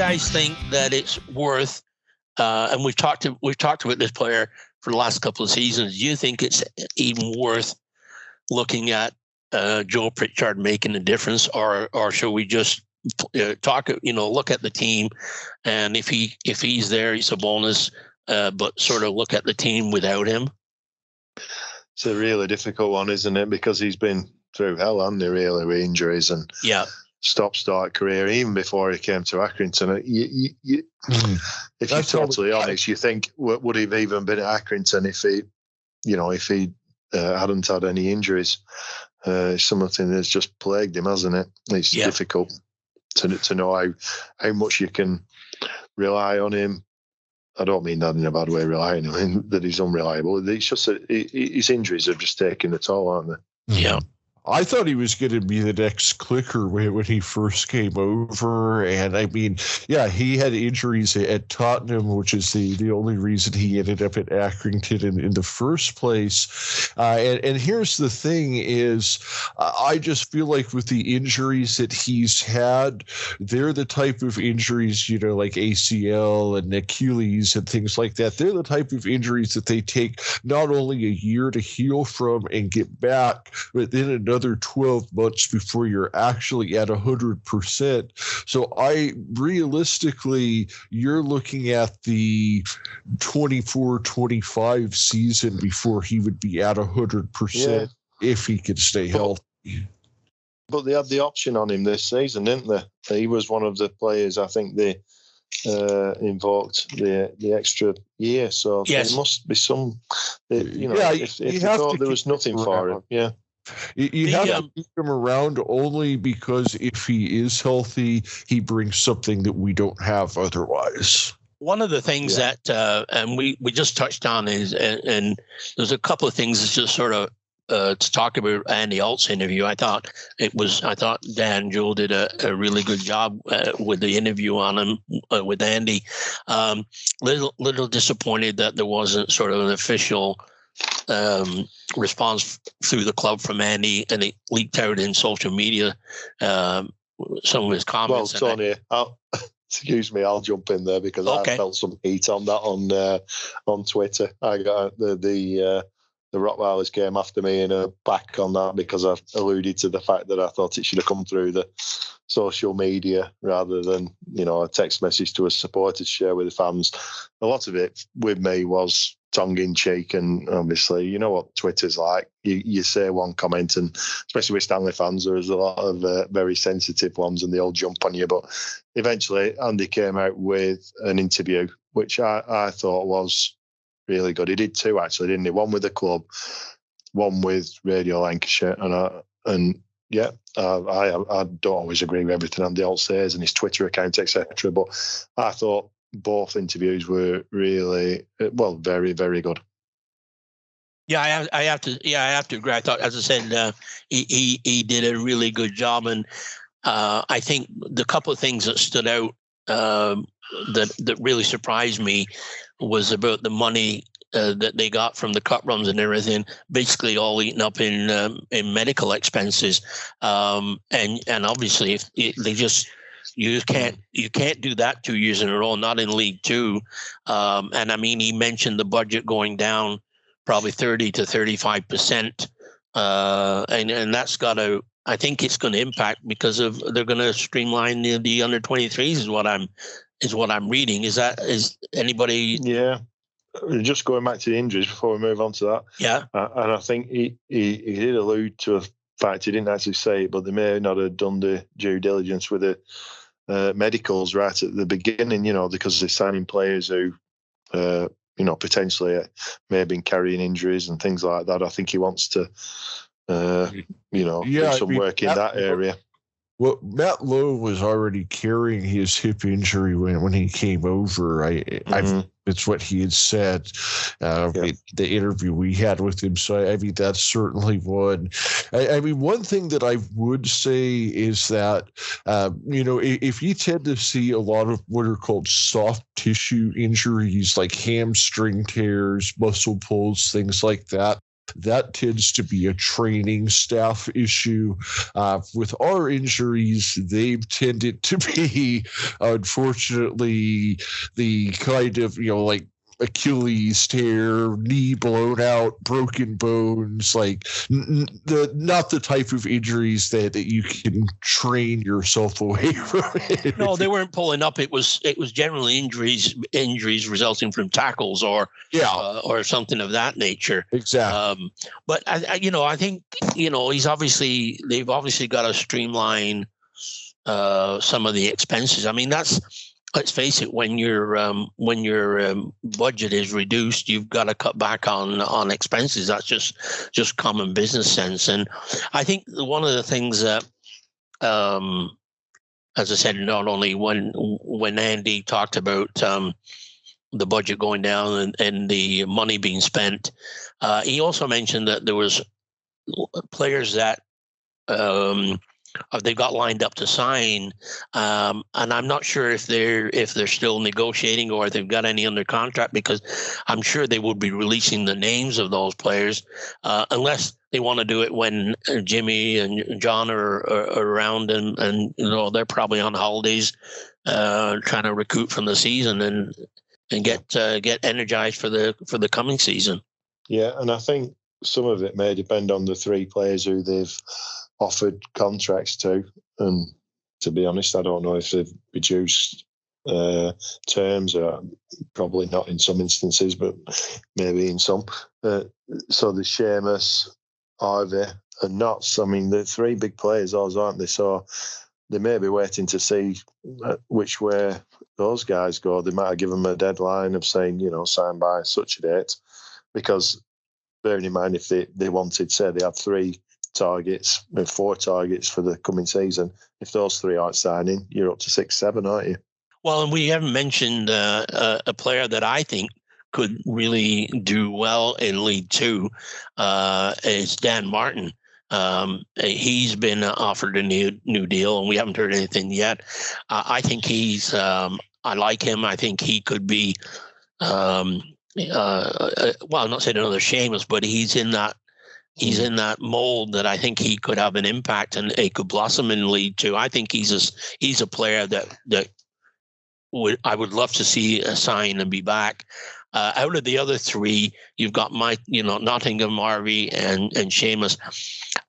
guys think that it's worth? And we've talked about this player for the last couple of seasons. Do you think it's even worth looking at Joe Pritchard making a difference, or should we just look at the team, and if he's there, he's a bonus, but sort of look at the team without him? It's a really difficult one, isn't it? Because he's been through hell, hasn't he, really, with injuries and stop-start career, even before he came to Accrington. If you're totally honest, you think, would he have even been at Accrington if he hadn't had any injuries? It's something that's just plagued him, hasn't it? It's difficult to know how much you can rely on him. I don't mean that in a bad way, relying on him, that he's unreliable. It's just that his injuries have just taken a toll, aren't they? Yeah. I thought he was going to be the next clicker when he first came over. And I mean, yeah, he had injuries at Tottenham, which is the only reason he ended up at Accrington in the first place. And here's the thing is, I just feel like with the injuries that he's had, they're the type of injuries, like ACL and Achilles and things like that. They're the type of injuries that they take not only a year to heal from and get back, but then another 12 months before you're actually at 100%. So realistically, you're looking at the 24-25 season before he would be at 100% if he could stay healthy. But they had the option on him this season, didn't they? He was one of the players, I think they invoked the extra year. So there must be some, if they thought there was nothing for him. Yeah. You have to keep him around only because if he is healthy, he brings something that we don't have otherwise. One of the things that and we just touched on is, and there's a couple of things that's just sort of to talk about Andy Alt's interview. I thought Dan Joe did a really good job with the interview on him with Andy. Little disappointed that there wasn't sort of an official response through the club from Andy, and it leaked out in social media, some of his comments. Well, Tony, excuse me, I'll jump in there because I felt some heat on that on Twitter. I got the Rottweilers came after me in a back on that because I alluded to the fact that I thought it should have come through the social media rather than, a text message to a supporter to share with the fans. A lot of it with me was tongue-in-cheek, and obviously, you know what Twitter's like. You say one comment, and especially with Stanley fans, there's a lot of very sensitive ones, and they all jump on you. But eventually, Andy came out with an interview, which I thought was really good. He did two, actually, didn't he? One with the club, one with Radio Lancashire, I don't always agree with everything Andy Alt says and his Twitter account, etc. But I thought both interviews were really, very, very good. Yeah, I have to agree. I thought, as I said, he did a really good job, and I think the couple of things that stood out that really surprised me was about the money that they got from the cut runs and everything, basically all eaten up in medical expenses, and obviously if they just. You can't do that 2 years in a row, not in League Two. And I mean, he mentioned the budget going down probably 30 to 35%. And that's I think it's going to impact because they're going to streamline the under 23s is what I'm reading. Is anybody? Yeah. Just going back to the injuries before we move on to that. Yeah. And I think he did allude to a fact, he didn't actually say it, but they may not have done the due diligence with the medicals right at the beginning, because they're signing players who, potentially may have been carrying injuries and things like that. I think he wants to, do some work in that area. Well, Matt Lowe was already carrying his hip injury when he came over. It's what he had said, the interview we had with him. So, I mean, that's certainly one. I mean, one thing that I would say is that, if you tend to see a lot of what are called soft tissue injuries, like hamstring tears, muscle pulls, things like that, that tends to be a training staff issue. With our injuries, they've tended to be, unfortunately, the kind of, like Achilles tear, knee blown out, broken bones, like not the type of injuries that you can train yourself away from. No, they weren't pulling up. It was generally injuries resulting from tackles or something of that nature. Exactly. But I think they've obviously got to streamline some of the expenses. I mean, let's face it, when your budget is reduced, you've got to cut back on expenses. That's just common business sense. And I think one of the things that, as I said, not only when Andy talked about the budget going down and the money being spent, he also mentioned that there was players that they've got lined up to sign, and I'm not sure if they're still negotiating or if they've got any under contract, because I'm sure they would be releasing the names of those players unless they want to do it when Jimmy and John are around, and they're probably on holidays trying to recruit from the season and get energized for the coming season. Yeah, and I think some of it may depend on the three players who they've offered contracts to, and to be honest, I don't know if they've reduced terms, or probably not in some instances, but maybe in some. So the Seamus, Ivy, and Notts, I mean, the three big players, those aren't they? So they may be waiting to see which way those guys go. They might have given them a deadline of saying, sign by such a date, because bearing in mind, if they wanted, say they had 3 targets and 4 targets for the coming season, if those 3 aren't signing, you're up to 6, 7, aren't you? Well, and we haven't mentioned a player that I think could really do well in League Two is Dan Martin. He's been offered a new deal, and we haven't heard anything yet. I think I like him. I think he could be, well, I'm not saying another Seamus, but he's in that mold that I think he could have an impact and he could blossom in League Two. I think he's a player that I would love to see sign and be back. Out of the other 3, you've got Nottingham, Marvy, and Seamus.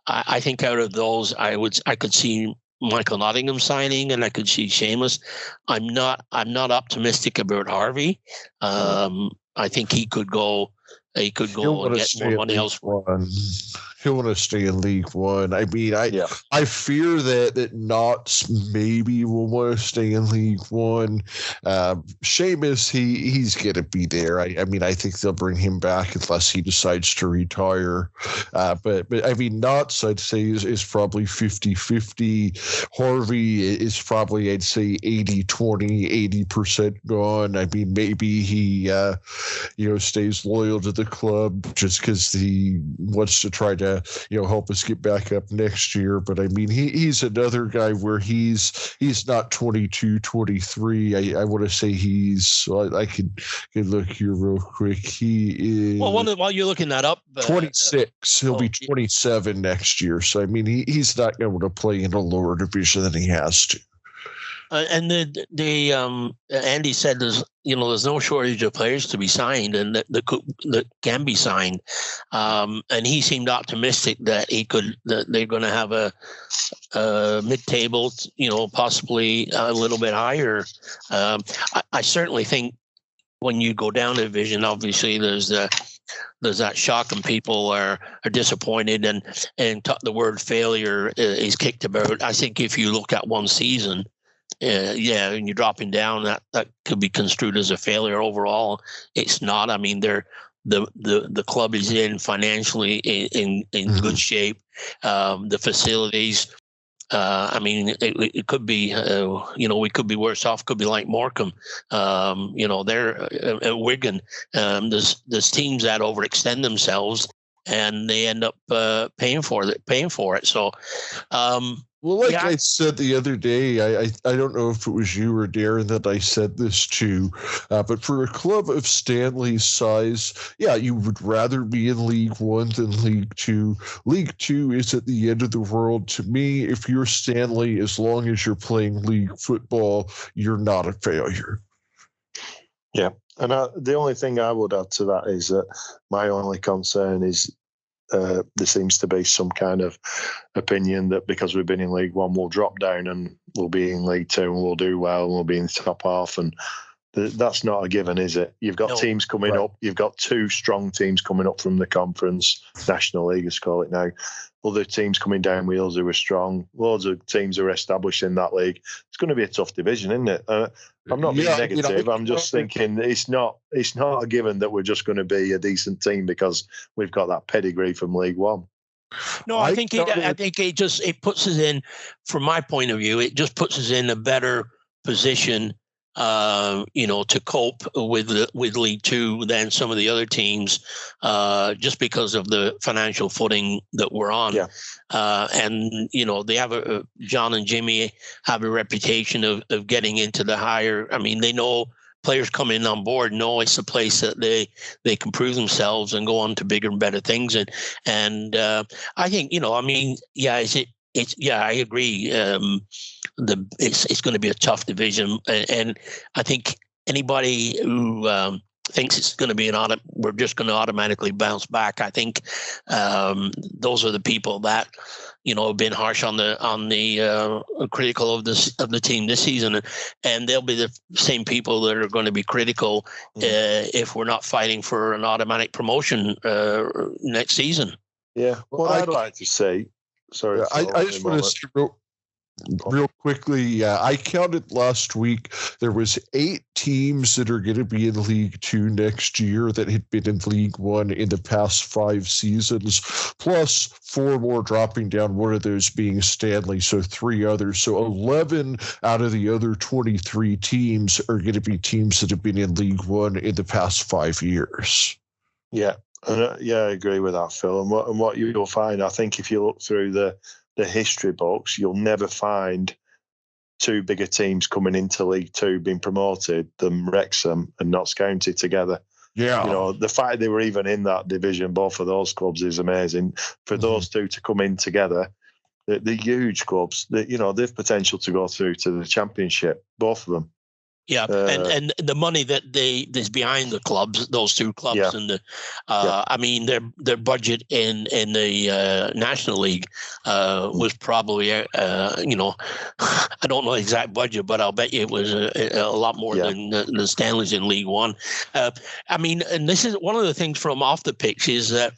I think out of those, I could see Michael Nottingham signing, and I could see Seamus. I'm not optimistic about Harvey. I think he could go. He could go and get more money elsewhere. He'll want to stay in League One. I mean, I fear that Knots maybe will want to stay in League One. Seamus, he's going to be there. I mean, I think they'll bring him back unless he decides to retire. But I mean, Knots, I'd say, is probably 50-50. Harvey is probably, I'd say, 80-20, 80% gone. I mean, maybe he, stays loyal to the club just because he wants to try to help us get back up next year. But I mean, he's another guy where he's not 22, 23. I want to say I can look here real quick. He is, well, while you're looking that up, 26. He'll be 27 next year. So I mean, he's not going to play in a lower division than he has to. And Andy said there's no shortage of players to be signed and that can be signed, and he seemed optimistic that they're going to have a mid-table, possibly a little bit higher. I certainly think when you go down a division, obviously there's that shock and people are disappointed, and the word failure is kicked about. I think if you look at one season, and you're dropping down, that could be construed as a failure. Overall, it's not. I mean, the club is in financially in good shape. The facilities. I mean, it could be. We could be worse off. Could be like Morecambe. They're at Wigan. There's teams that overextend themselves and they end up paying for it. So, well, like I said the other day, I don't know if it was you or Darren that I said this to, but for a club of Stanley's size, yeah, you would rather be in League One than League Two. League Two is at the end of the world. To me, if you're Stanley, as long as you're playing league football, you're not a failure. Yeah, and the only thing I would add to that is that my only concern is there seems to be some kind of opinion that because we've been in League One, we'll drop down and we'll be in League Two and we'll do well and we'll be in the top half. And that's not a given, is it? You've got teams coming up. You've got two strong teams coming up from the conference, National League, let's call it now. Other teams coming down wheels who are strong. Loads of teams are established in that league. It's going to be a tough division, isn't it? I'm not being negative. I'm just thinking it's not a given that we're just going to be a decent team because we've got that pedigree from League One. No, I think it puts us in, from my point of view, it just puts us in a better position, to cope with League Two than some of the other teams, just because of the financial footing that we're on. Yeah. And they have John and Jimmy have a reputation of getting into the higher. I mean, they know players coming on board know it's a place that they can prove themselves and go on to bigger and better things. And I think I agree. It's going to be a tough division, and I think anybody who thinks it's going to be we're just going to automatically bounce back. I think those are the people that have been harsh on the critical of the team this season, and they'll be the same people that are going to be critical if we're not fighting for an automatic promotion next season. Yeah, what I'd like to say. Sorry, I just want to say real quickly. I counted last week. There was 8 teams that are going to be in League Two next year that had been in League One in the past 5 seasons, plus 4 more dropping down. One of those being Stanley, so 3 others. So 11 out of the other 23 teams are going to be teams that have been in League One in the past 5 years. Yeah. I agree with that, Phil. And what you'll find, I think, if you look through the history books, you'll never find 2 bigger teams coming into League Two being promoted than Wrexham and Notts County together. Yeah, the fact they were even in that division, both of those clubs, is amazing. For those 2 to come in together, the huge clubs, they've potential to go through to the Championship, both of them. Yeah, and the money that's behind the clubs, those 2 clubs, and I mean their budget in the National League was probably I don't know the exact budget, but I'll bet you it was a lot more than the Stanley's in League One. I mean, and this is one of the things from off the pitch is that.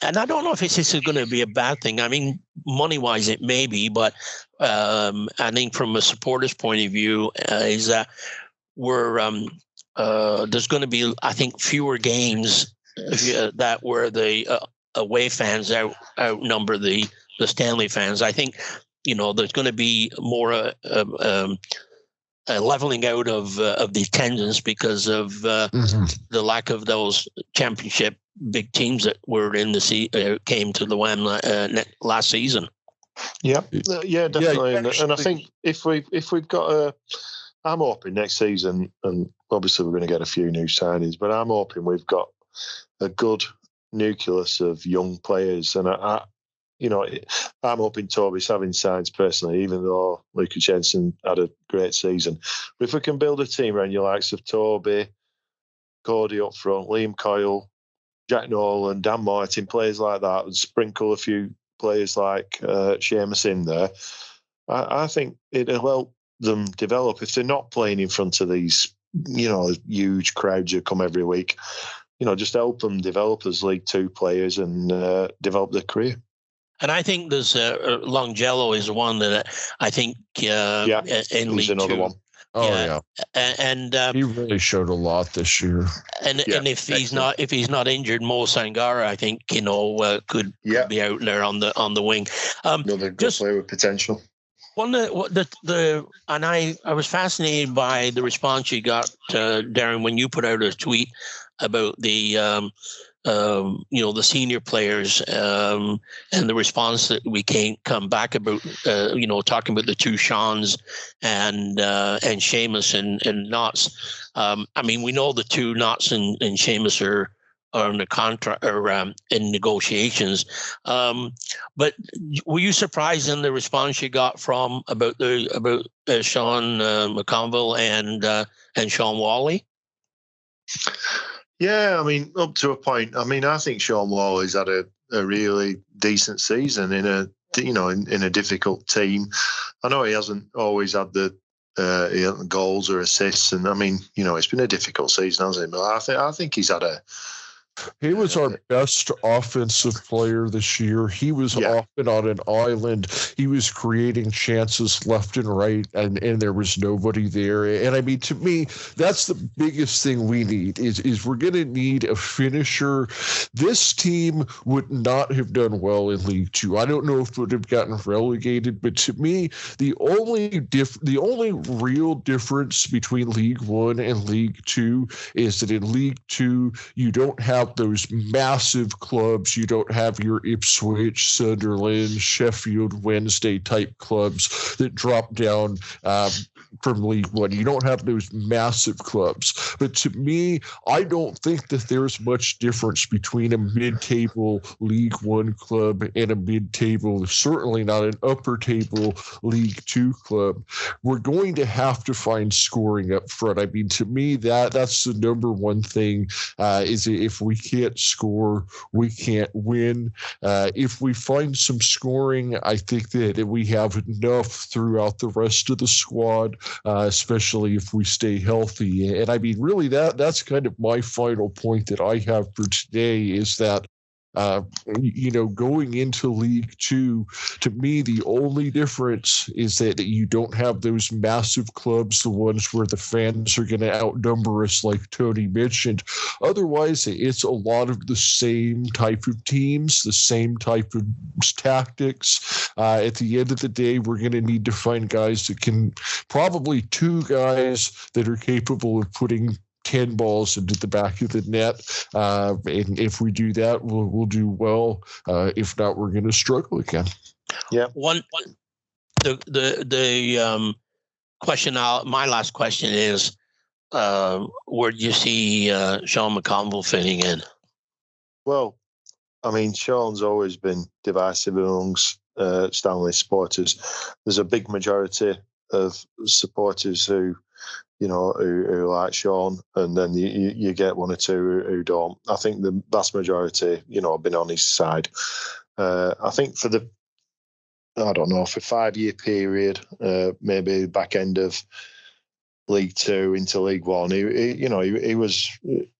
And I don't know if this is going to be a bad thing. I mean, money-wise, it may be, but I think from a supporter's point of view, is that there's going to be, I think, fewer games that where the away fans outnumber the Stanley fans. I think, there's going to be more a leveling out of the attendance because of the lack of those championship big teams that were in the came to the WAM last season. Yeah, definitely. And I think if we've got I'm hoping next season, and obviously we're going to get a few new signings, but I'm hoping we've got a good nucleus of young players. And I'm hoping Toby's having signs personally, even though Luca Jensen had a great season. But if we can build a team around your likes of Toby, Cody up front, Liam Coyle, Jack Nolan, Dan Martin, players like that, and sprinkle a few players like Seamus in there, I think it'll help them develop. If they're not playing in front of these, huge crowds who come every week, just help them develop as League Two players and develop their career. And I think there's Longello is one that I think in League another Two. one. Oh yeah, and he really showed a lot this year. And if he's not injured, Mo Sangara, I think could be out there on the wing. Another good player with potential. And I was fascinated by the response you got, Darren, when you put out a tweet about the the senior players, and the response that we can't come back about, talking about the two Seans and Seamus and Knots. We know the two Knots and Seamus are in the contract or in negotiations. But were you surprised in the response you got about Sean McConville and Sean Wally? Yeah, up to a point. I think Sean Waller's had a really decent season in a difficult team. I know he hasn't always had the goals or assists, and it's been a difficult season, hasn't it? But I think he's had He was our best offensive player this year. He was often on an island. He was creating chances left and right, and there was nobody there. And to me, that's the biggest thing we need is we're going to need a finisher. This team would not have done well in League Two. I don't know if it would have gotten relegated, but to me, the only real difference between League One and League Two is that in League Two, you don't have those massive clubs. You don't have your Ipswich, Sunderland, Sheffield Wednesday type clubs that drop down from League One. You don't have those massive clubs. But to me, I don't think that there's much difference between a mid-table League One club and a mid-table, certainly not an upper-table League Two club. We're going to have to find scoring up front. To me, that's the number one thing, is if we can't score, we can't win. If we find some scoring, I think that we have enough throughout the rest of the squad, especially if we stay healthy. And really, that's kind of my final point that I have for today is that going into League Two, to me, the only difference is that you don't have those massive clubs, the ones where the fans are going to outnumber us, like Tony mentioned. Otherwise, it's a lot of the same type of teams, the same type of tactics. At the end of the day, we're going to need to find guys that probably two guys that are capable of putting 10 balls into the back of the net. And if we do that, we'll do well. If not, we're going to struggle again. Yeah. The question, my last question is, where do you see Sean McConville fitting in? Well, Sean's always been divisive amongst Stanley supporters. There's a big majority of supporters who like Sean, and then you get one or two who don't. I think the vast majority, have been on his side. I think for a 5-year period, maybe back end of League Two into League One, he was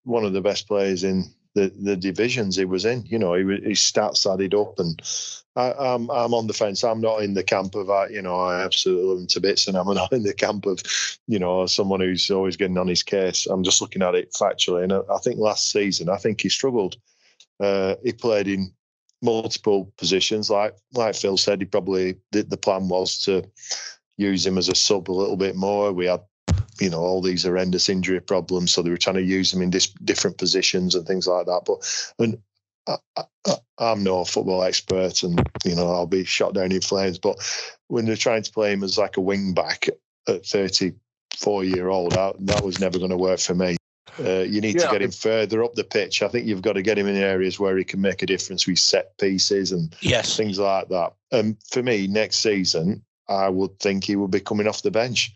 one of the best players in the divisions he was in. His stats added up, and I'm on the fence. I'm not in the camp of I absolutely love him to bits, and I'm not in the camp of someone who's always getting on his case. I'm just looking at it factually, and I think last season he struggled. He played in multiple positions, like Phil said. He probably the plan was to use him as a sub a little bit more. We had all these horrendous injury problems, so they were trying to use him in different positions and things like that. But I'm no football expert, and I'll be shot down in flames. But when they're trying to play him as like a wing back at 34-year-old, that was never going to work for me. You need to get him further up the pitch. I think you've got to get him in areas where he can make a difference with set pieces and things like that. And for me, next season, I would think he would be coming off the bench.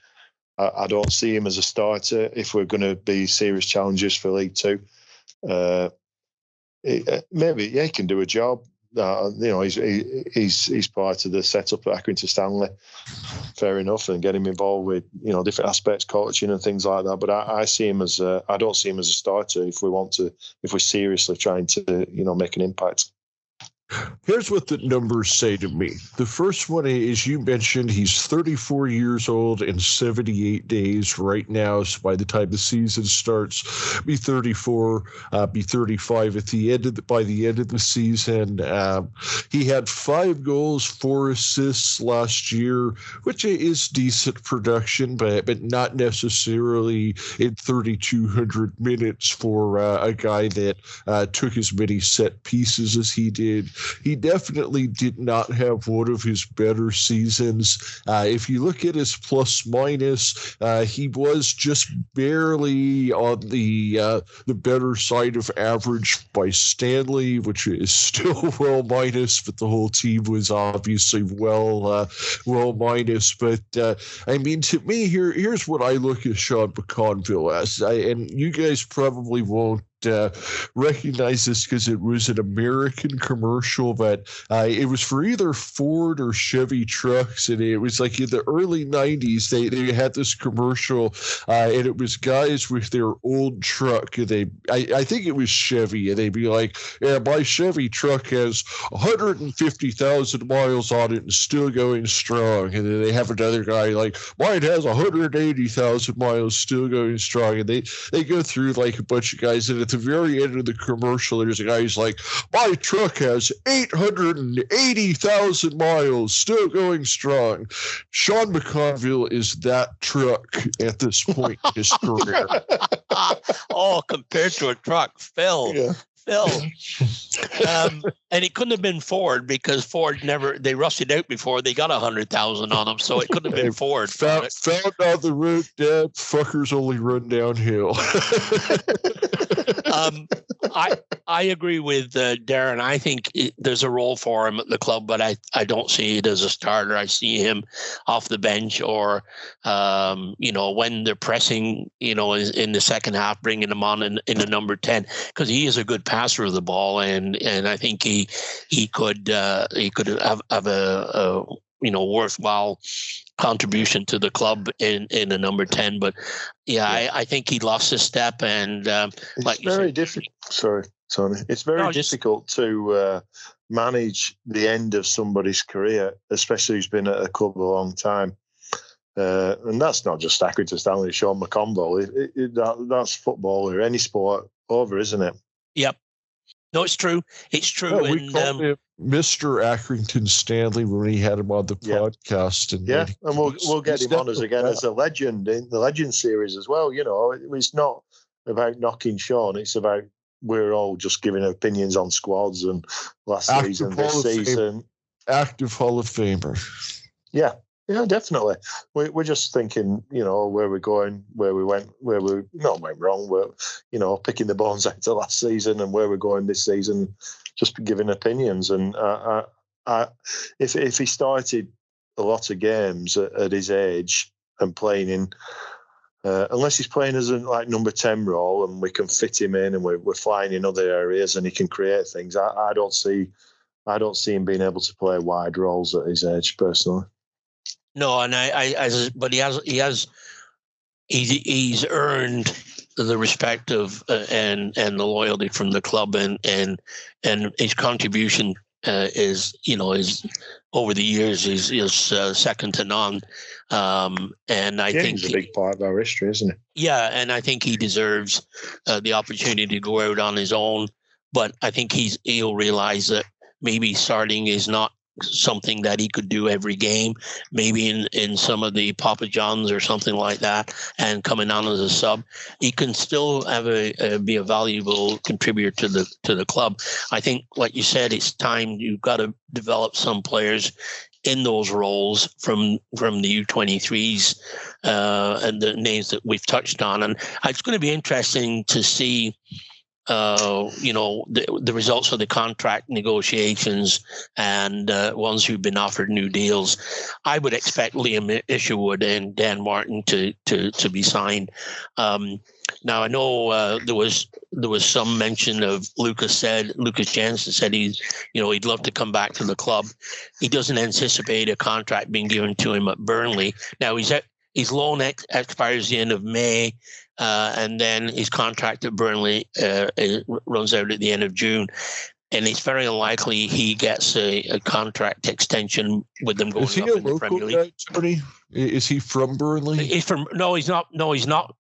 I don't see him as a starter if we're going to be serious challengers for League Two. Maybe he can do a job. He's part of the setup at Accrington Stanley. Fair enough, and get him involved with different aspects, coaching and things like that. But I see him as I don't see him as a starter if we're seriously trying to make an impact. Here's what the numbers say to me. The first one is, you mentioned, he's 34 years old and 78 days right now. So by the time the season starts, be 34, be 35 at the end by the end of the season. He had 5 goals, 4 assists last year, which is decent production, but not necessarily in 3,200 minutes for a guy that took as many set pieces as he did. He definitely did not have one of his better seasons. If you look at his plus minus, he was just barely on the better side of average by Stanley, which is still well minus, but the whole team was obviously well minus. But I mean, to me, here's what I look at Sean McConville as, and you guys probably won't recognize this because it was an American commercial, but it was for either Ford or Chevy trucks, and it was like in the early 90s they had this commercial, and it was guys with their old truck, and I think it was Chevy, and they'd be like, yeah, my Chevy truck has 150,000 miles on it and still going strong. And then they have another guy like, mine has 180,000 miles still going strong. And they go through like a bunch of guys, and at the very end of the commercial, there's a guy who's like, my truck has 880,000 miles still going strong. Sean McConville is that truck at this point in his career. Oh, compared to a truck, Phil. Yeah. And it couldn't have been Ford, because Ford they rusted out before they got 100,000 on them, so it couldn't have been Ford. Found out the road, Dad. Fuckers only run downhill. I agree with Darren. I think there's a role for him at the club, but I don't see it as a starter. I see him off the bench, or when they're pressing, in the second half, bringing him on in the number 10, because he is a good passer of the ball, and I think he could have a worthwhile contribution to the club in a number 10. But I think he lost his step, and it's very difficult. Sorry, Tony. It's very difficult to manage the end of somebody's career, especially who's been at a club a long time. And that's not just Accrington Stanley, Sean McConville. That's football or any sport over, isn't it? Yep. No, it's true. It's true. Yeah, we called him Mr. Accrington Stanley when he had him on the podcast. And we'll get him on again as a legend in the Legend series as well. It's not about knocking Sean. It's about we're all just giving opinions on squads and last season, this season. Active Hall of Famer. Yeah. Yeah, definitely. We're just thinking, where we're going, where we went, where we not went wrong. We're, picking the bones out of last season and where we're going this season, just giving opinions. And if he started a lot of games at his age and playing in, unless he's playing as a number 10 role and we can fit him in and we're flying in other areas and he can create things, I don't see him being able to play wide roles at his age personally. No, and but he's earned the respect of and the loyalty from the club, and his contribution is over the years is second to none. And I think he's a big part of our history, isn't it? Yeah, and I think he deserves the opportunity to go out on his own. But I think he'll realize that maybe starting is not something that he could do every game, maybe in some of the Papa Johns or something like that, and coming on as a sub, he can still have be a valuable contributor to the club. I think, like you said, it's time you've got to develop some players in those roles from the U23s and the names that we've touched on, and it's going to be interesting to see the results of the contract negotiations and ones who've been offered new deals. I would expect Liam Isherwood and Dan Martin to be signed. Now I know there was some mention of Lucas Jansen said he'd love to come back to the club. He doesn't anticipate a contract being given to him at Burnley. Now his loan expires the end of May. And then his contract at Burnley runs out at the end of June. and it's very unlikely he gets a contract extension with them going up in the Premier League. Guy, is he from Burnley? He's from he's not. No, he's not.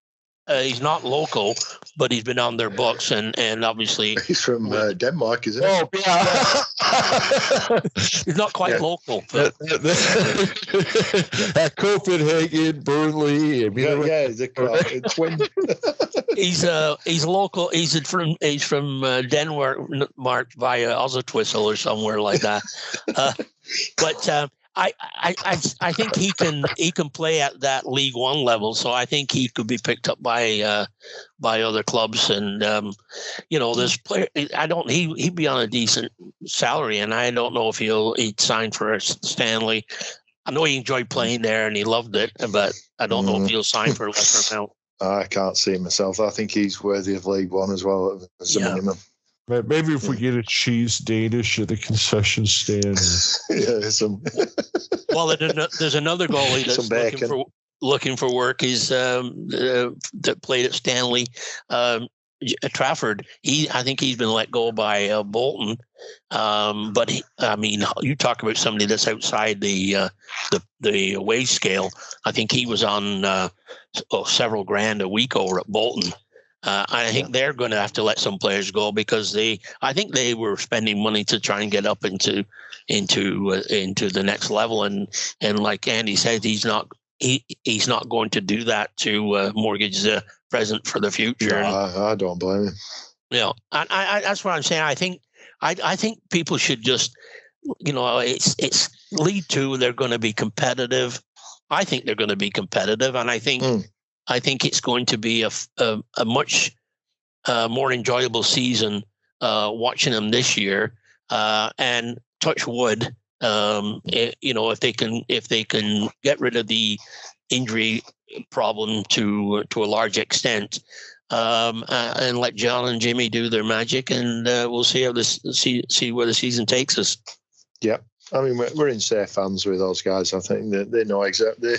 He's not local, but he's been on their books, and obviously he's from Denmark, isn't he? Oh, yeah. He's not quite local. At Copenhagen, Burnley. He's a twin. He's local. He's from Denmark via Ossetwissel or somewhere like that. But I think he can play at that League One level, so I think he could be picked up by other clubs, and this player. He'd be on a decent salary, and I don't know if he'd sign for Stanley. I know he enjoyed playing there and he loved it, but I don't know if he'll sign for a lesser amount. I can't see it myself. I think he's worthy of League One as well as a minimum. Maybe if we get a cheese Danish at the concession stand. Well, there's another goalie that's looking for work. He's that played at Stanley, Trafford. I think he's been let go by Bolton. But you talk about somebody that's outside the wage scale. I think he was on several grand a week over at Bolton. I think they're going to have to let some players go because I think they were spending money to try and get up into the next level, and like Andy said, he's not going to do that to mortgage the present for the future. I don't blame him. I that's what I'm saying. I think people should just, it's League Two. They're going to be competitive. I think they're going to be competitive, and I think it's going to be a much more enjoyable season watching them this year. And touch wood, if they can get rid of the injury problem to a large extent, and let John and Jimmy do their magic, and we'll see how see where the season takes us. Yeah. I mean, we're in safe hands with those guys. I think that they know exactly,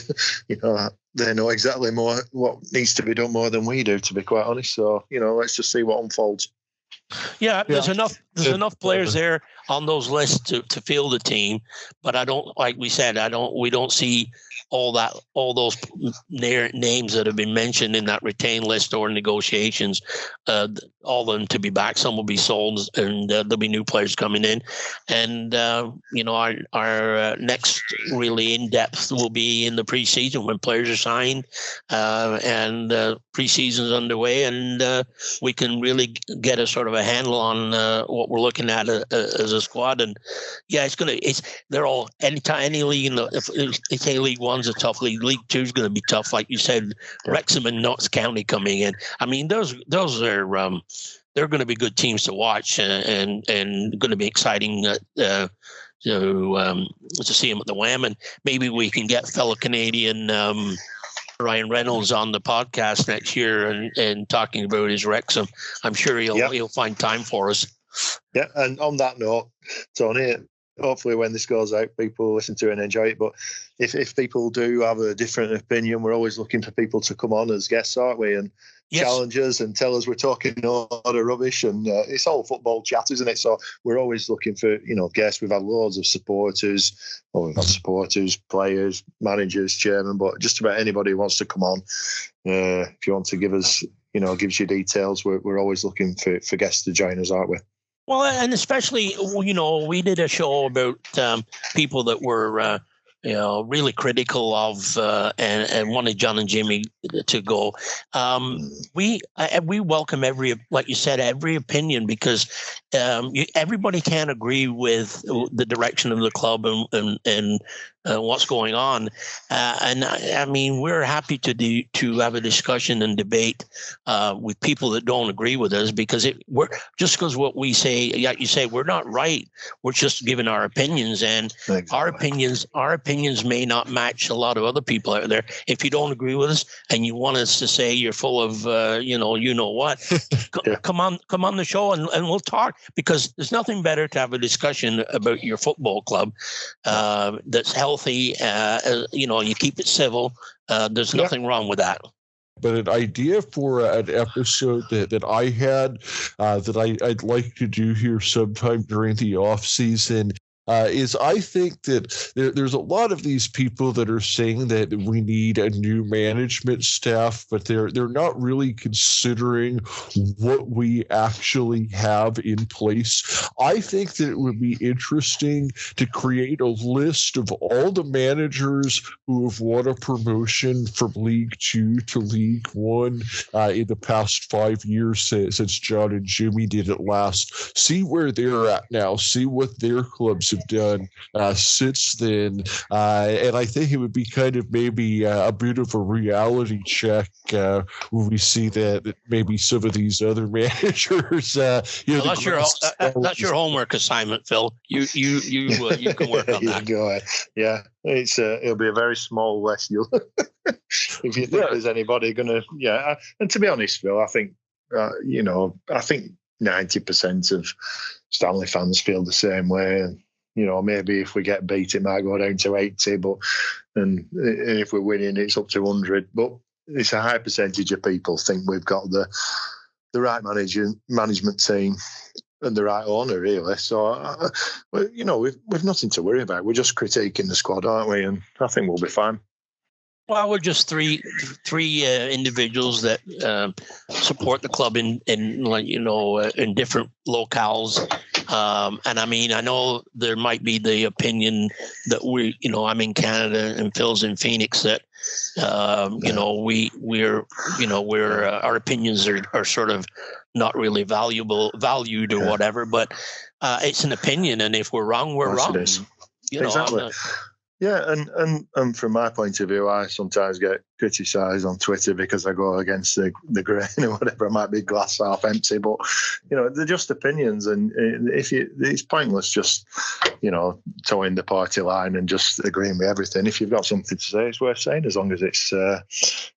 they know exactly more what needs to be done more than we do, to be quite honest. So, let's just see what unfolds. Yeah, there's enough players there on those lists to field the team, but I don't, like we said, we don't see all those names that have been mentioned in that retained list or negotiations, all of them to be back. Some will be sold, and there'll be new players coming in. And our next really in depth will be in the preseason when players are signed, and preseason's underway, and we can really get a sort of a handle on what we're looking at as a squad. And yeah, they're all any league in if they say League One's a tough league. League Two's going to be tough, like you said. Wrexham and Notts County coming in. I mean, those are they're going to be good teams to watch, and going to be exciting to see them at the Wham. And maybe we can get fellow Canadian Ryan Reynolds on the podcast next year and talking about his Wrexham. I'm sure he'll find time for us. Yeah, and on that note, Tony, hopefully when this goes out, people listen to it and enjoy it. But if people do have a different opinion, we're always looking for people to come on as guests, aren't we? And challenge us and tell us we're talking a lot of rubbish. And it's all football chat, isn't it? So we're always looking for, guests. We've had loads of supporters. Well, we've got supporters, players, managers, chairman, but just about anybody who wants to come on. If you want to give us, gives you details, we're always looking for guests to join us, aren't we? Well, and especially, we did a show about people that were, really critical of and wanted John and Jimmy to go. We welcome like you said, every opinion, because everybody can't agree with the direction of the club and what's going on. And I mean, we're happy to have a discussion and debate with people that don't agree with us, because we're just because what we say, like you say, we're not right. We're just giving our opinions, and our opinions may not match a lot of other people out there. If you don't agree with us and you want us to say you're full of, come on the show and we'll talk, because there's nothing better to have a discussion about your football club that's healthy. You keep it civil. There's nothing wrong with that. But an idea for an episode that I had that I'd like to do here sometime during the off season is I think that there's a lot of these people that are saying that we need a new management staff, but they're not really considering what we actually have in place. I think that it would be interesting to create a list of all the managers who have won a promotion from League 2 to League 1 in the past 5 years since John and Jimmy did it last. See where they're at now. See what their clubs have done since then, and I think it would be kind of maybe a bit of a reality check when we see that maybe some of these other managers. That's your homework assignment, Phil. You can work on that. Go ahead. Yeah, it'll be a very small list. If you think there's anybody going to, and to be honest, Phil, I think I think 90% of Stanley fans feel the same way. And maybe if we get beat, it might go down to 80, and if we're winning, it's up to 100. But it's a high percentage of people think we've got the right management team and the right owner, really. So, we've nothing to worry about. We're just critiquing the squad, aren't we? And I think we'll be fine. Well, we're just three individuals that support the club in different locales. And I mean, I know there might be the opinion that I'm in Canada and Phil's in Phoenix, that our opinions are sort of not really valued or whatever. But it's an opinion, and if we're wrong, we're wrong. It is. Exactly. Yeah, and from my point of view, I sometimes get criticised on Twitter because I go against the grain or whatever. I might be glass half empty, but they're just opinions, and it's pointless just towing the party line and just agreeing with everything. If you've got something to say, it's worth saying, as long as it's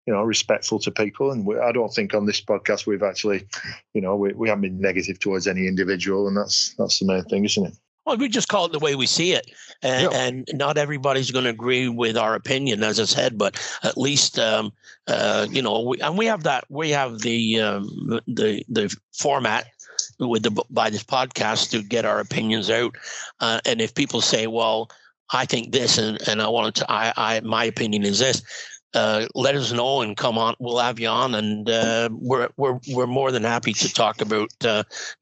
respectful to people. And I don't think on this podcast we've actually we haven't been negative towards any individual, and that's the main thing, isn't it? Well, we just call it the way we see it, and not everybody's going to agree with our opinion, as I said. But at least, we have that. We have the format by this podcast to get our opinions out. And if people say, "Well, I think this," and I wanted to, my opinion is this. Let us know and come on. We'll have you on, and we're more than happy to talk about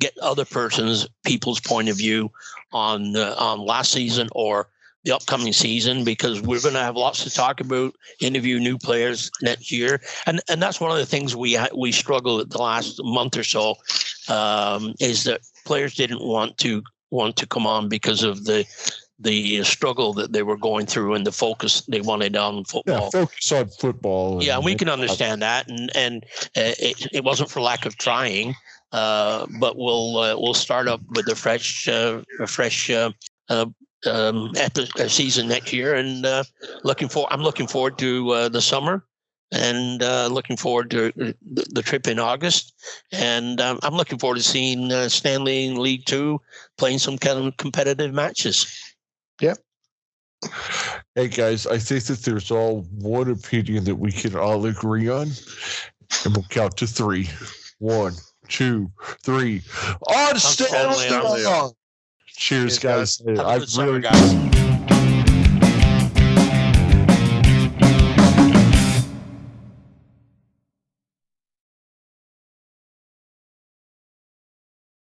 get other people's point of view on last season or the upcoming season, because we're going to have lots to talk about. Interview new players next year, and that's one of the things we struggled at the last month or so, is that players didn't want to come on because of the struggle that they were going through and the focus they wanted on football. Yeah, focus on football. Yeah, we can understand that, and it wasn't for lack of trying, but we'll start up with a fresh season next year, and I'm looking forward to the summer, and looking forward to the trip in August, and I'm looking forward to seeing Stanley in League 2 playing some kind of competitive matches. Yeah. Hey guys, I think that there's all one opinion that we can all agree on, and we'll count to 3. 1, 2, 3. On Stanley! Cheers, guys. Have a good summer, guys.